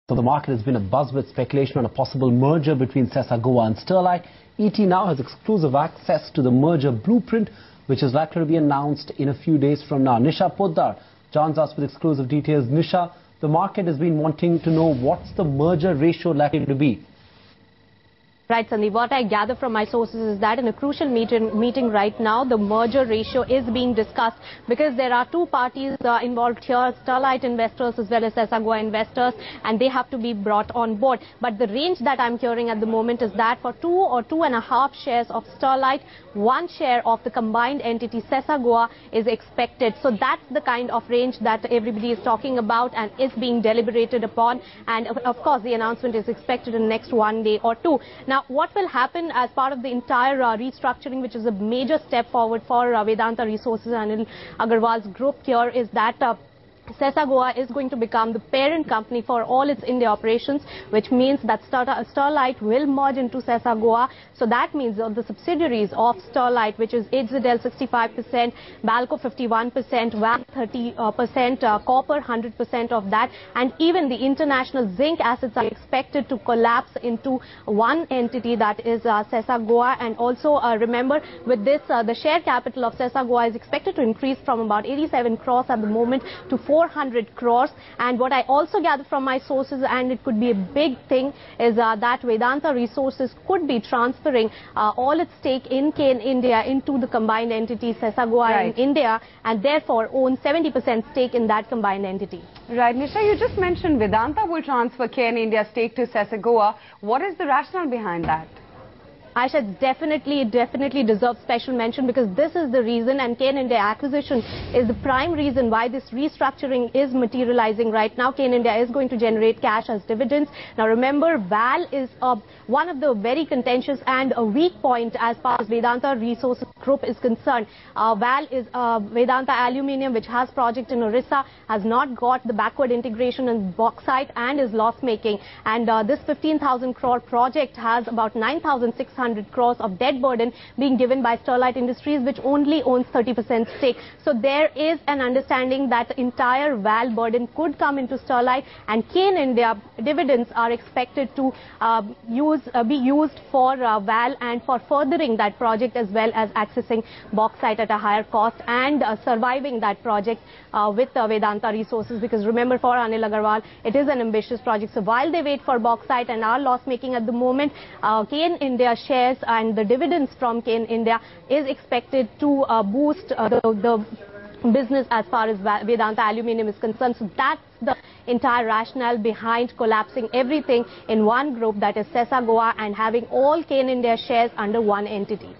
So the market has been abuzz with speculation on a possible merger between CESA Goa and Sterlite. ET now has exclusive access to the merger blueprint, which is likely to be announced in a few days from now. Nisha Poddar joins us with exclusive details. Nisha, the market has been wanting to know what's the merger ratio likely to be. Right, Sandeep. What I gather from my sources is that in a crucial meeting right now, the merger ratio is being discussed because there are two parties involved here, Sterlite investors as well as CESA Goa investors, and they have to be brought on board. But the range that I'm hearing at the moment is that for 2 or 2.5 shares of Sterlite, 1 share of the combined entity CESA Goa is expected. So that's the kind of range that everybody is talking about and is being deliberated upon. And of course, the announcement is expected in the next 1 day or two. Now, what will happen as part of the entire restructuring, which is a major step forward for Vedanta Resources and Anil Agarwal's group here, is that CESA Goa is going to become the parent company for all its India operations, which means that Sterlite will merge into CESA Goa. So that means the subsidiaries of Sterlite, which is HZL 65%, Balco 51%, VAL 30%, Copper 100% of that, and even the international zinc assets are expected to collapse into one entity, that is CESA Goa. And also remember, with this, the share capital of CESA Goa is expected to increase from about 87 crores at the moment to 400 crores. And what I also gather from my sources, and it could be a big thing, is that Vedanta Resources could be transferring all its stake in KN India into the combined entity CESA Goa in India, and therefore own 70% stake in that combined entity. Right, Nisha, you just mentioned Vedanta will transfer KN India stake to CESA Goa. What is the rationale behind that? Aisha, definitely deserves special mention, because this is the reason, and KN India acquisition is the prime reason why this restructuring is materializing right now. KN India is going to generate cash as dividends. Now remember, VAL is one of the very contentious and a weak point as far as Vedanta Resources Group is concerned. VAL is Vedanta Aluminium, which has project in Orissa, has not got the backward integration in bauxite and is loss making. And this 15,000 crore project has about 9,600 crores of debt burden being given by Sterlite Industries, which only owns 30% stake. So there is an understanding that the entire VAL burden could come into Sterlite, and KN India dividends are expected to be used for VAL and for furthering that project, as well as accessing bauxite at a higher cost and surviving that project with Vedanta Resources. Because remember, for Anil Agarwal, it is an ambitious project. So while they wait for bauxite and are loss making at the moment, KN India shares and the dividends from KN India is expected to boost the business as far as Vedanta Aluminium is concerned. So that's the entire rationale behind collapsing everything in one group, that is CESA Goa, and having all KN India shares under one entity.